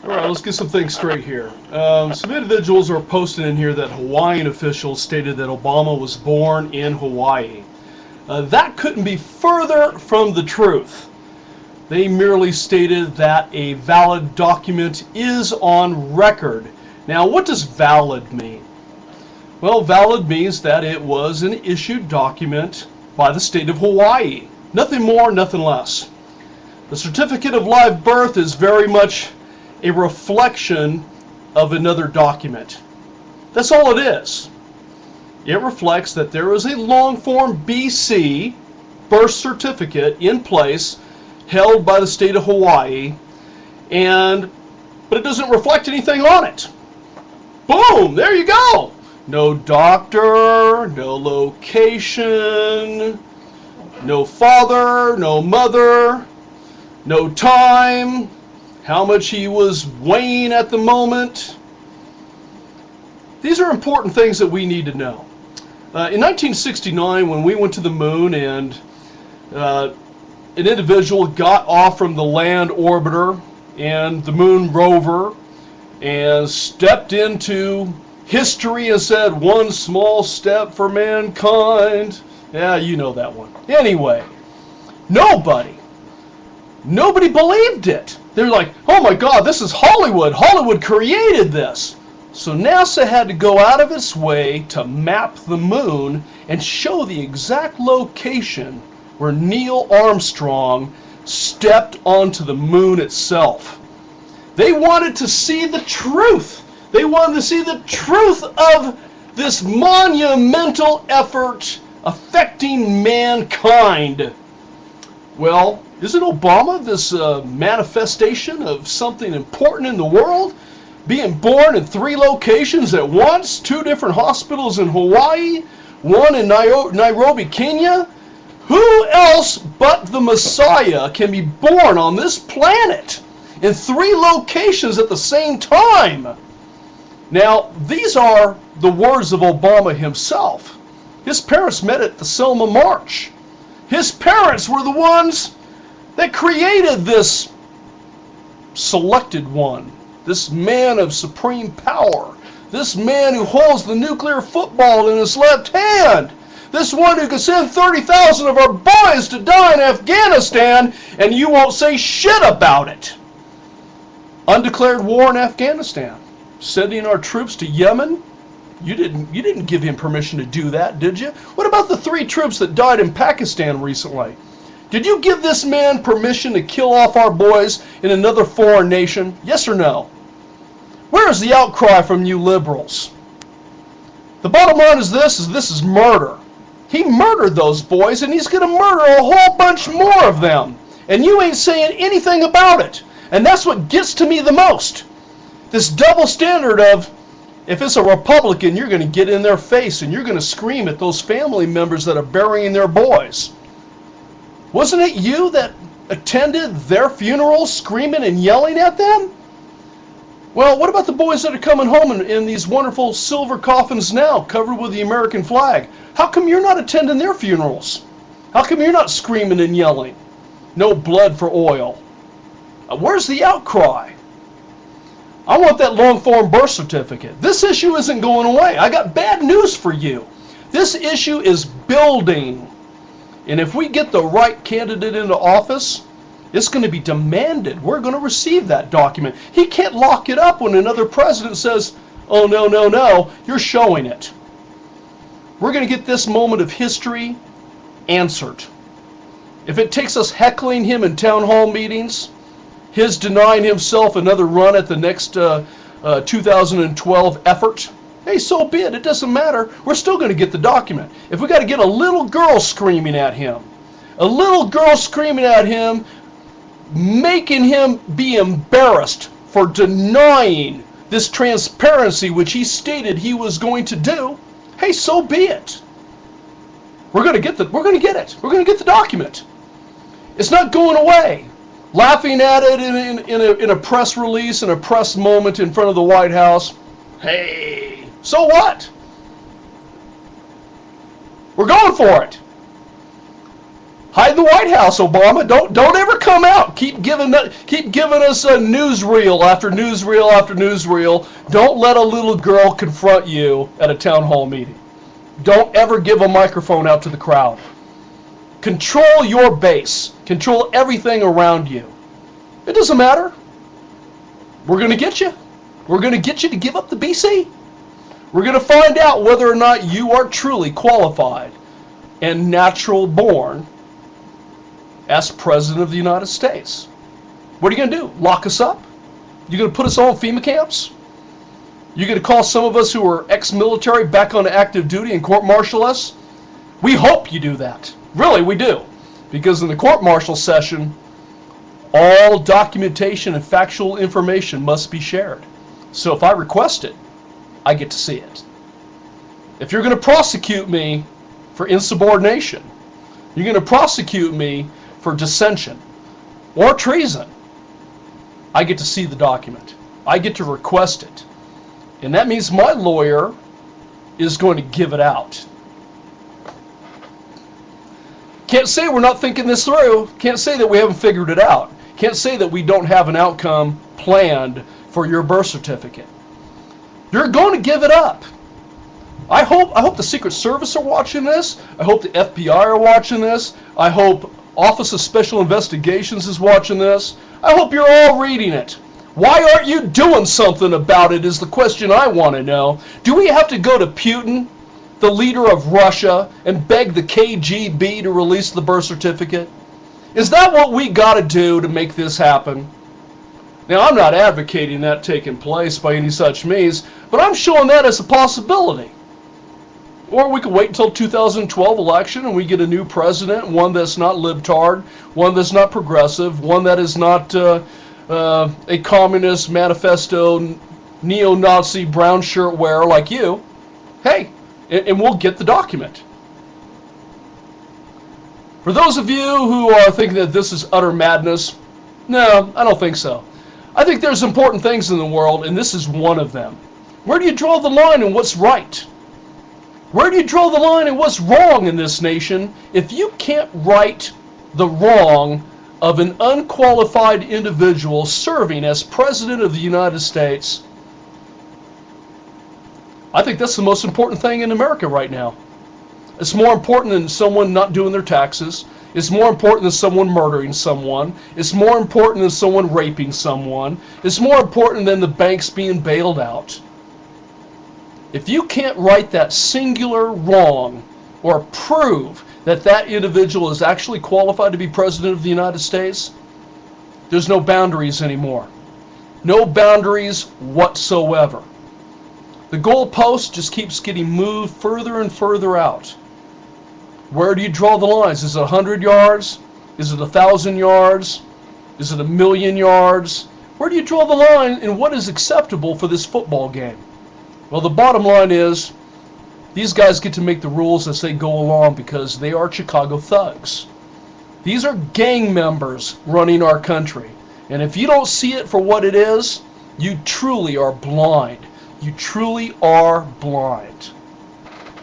All right, let's get some things straight here. Some individuals are posting in here that Hawaiian officials stated that Obama was born in Hawaii. That couldn't be further from the truth. They merely stated that a valid document is on record. Now, what does valid mean? Well, valid means that it was an issued document by the state of Hawaii. Nothing more, nothing less. The certificate of live birth is very much a reflection of another document. That's all it is. It reflects that there is a long form BC birth certificate in place held by the state of Hawaii, but it doesn't reflect anything on it. Boom, there you go. No doctor, no location, no father, no mother, no time, how much he was weighing at the moment. These are important things that we need to know. In 1969, when we went to the moon and an individual got off from the land orbiter and the moon rover and stepped into history and said, "One small step for mankind." Yeah, you know that one. Anyway, nobody believed it. They're like, "Oh my God, this is Hollywood. Hollywood created this." So NASA had to go out of its way to map the moon and show the exact location where Neil Armstrong stepped onto the moon itself. They wanted to see the truth. They wanted to see the truth of this monumental effort affecting mankind. Well, isn't Obama this manifestation of something important in the world? Being born in 3 locations at once, 2 different hospitals in Hawaii, 1 in Nairobi, Kenya. Who else but the Messiah can be born on this planet in 3 locations at the same time? Now, these are the words of Obama himself. His parents met at the Selma March. His parents were the ones that created this selected one, this man of supreme power, this man who holds the nuclear football in his left hand, this one who could send 30,000 of our boys to die in Afghanistan and you won't say shit about it. Undeclared war in Afghanistan, sending our troops to Yemen. You didn't give him permission to do that, did you? What about the 3 troops that died in Pakistan recently? Did you give this man permission to kill off our boys in another foreign nation? Yes or no? Where is the outcry from you liberals? The bottom line is this is murder. He murdered those boys and he's going to murder a whole bunch more of them. And you ain't saying anything about it. And that's what gets to me the most. This double standard of, if it's a Republican, you're going to get in their face and you're going to scream at those family members that are burying their boys. Wasn't it you that attended their funerals screaming and yelling at them? Well, what about the boys that are coming home in these wonderful silver coffins now, covered with the American flag? How come you're not attending their funerals? How come you're not screaming and yelling? No blood for oil. Where's the outcry? I want that long-form birth certificate. This issue isn't going away. I got bad news for you. This issue is building. And if we get the right candidate into office, it's going to be demanded. We're going to receive that document. He can't lock it up when another president says, "Oh, no, no, no, you're showing it." We're going to get this moment of history answered. If it takes us heckling him in town hall meetings, his denying himself another run at the next 2012 effort, hey, so be it. It doesn't matter. We're still going to get the document. If we got to get a little girl screaming at him, making him be embarrassed for denying this transparency which he stated he was going to do, hey, so be it. We're going to get it. We're going to get the document. It's not going away. Laughing at it in a press release, in a press moment in front of the White House. Hey, so what? We're going for it. Hide the White House, Obama. Don't ever come out. Keep giving us a newsreel after newsreel after newsreel. Don't let a little girl confront you at a town hall meeting. Don't ever give a microphone out to the crowd. Control your base. Control everything around you. It doesn't matter. We're going to get you. We're going to get you to give up the BC. We're going to find out whether or not you are truly qualified and natural born as President of the United States. What are you going to do? Lock us up? You're going to put us all in FEMA camps? You're going to call some of us who are ex-military back on active duty and court-martial us? We hope you do that. Really, we do. Because in the court-martial session, all documentation and factual information must be shared. So if I request it, I get to see it. If you're going to prosecute me for insubordination, you're going to prosecute me for dissension or treason, I get to see the document. I get to request it. And that means my lawyer is going to give it out. Can't say we're not thinking this through. Can't say that we haven't figured it out. Can't say that we don't have an outcome planned for your birth certificate. You're going to give it up. I hope the Secret Service are watching this. I hope the FBI are watching this. I hope Office of Special Investigations is watching this. I hope you're all reading it. Why aren't you doing something about it is the question I want to know. Do we have to go to Putin, the leader of Russia, and beg the KGB to release the birth certificate? Is that what we got to do to make this happen? Now, I'm not advocating that taking place by any such means, but I'm showing that as a possibility. Or we could wait until 2012 election and we get a new president, one that's not libtard, one that's not progressive, one that is not a communist manifesto, neo-Nazi brown shirt wearer like you. Hey, and we'll get the document. For those of you who are thinking that this is utter madness, no, I don't think so. I think there's important things in the world, and this is one of them. Where do you draw the line in what's right? Where do you draw the line in what's wrong in this nation if you can't right the wrong of an unqualified individual serving as President of the United States? I think that's the most important thing in America right now. It's more important than someone not doing their taxes. It's more important than someone murdering someone. It's more important than someone raping someone. It's more important than the banks being bailed out. If you can't right that singular wrong or prove that that individual is actually qualified to be President of the United States, there's no boundaries anymore. No boundaries whatsoever. The goalpost just keeps getting moved further and further out. Where do you draw the lines? Is it 100 yards? Is it 1,000 yards? Is it 1,000,000 yards? Where do you draw the line in what is acceptable for this football game? Well, the bottom line is, these guys get to make the rules as they go along because they are Chicago thugs. These are gang members running our country. And if you don't see it for what it is, you truly are blind. You truly are blind.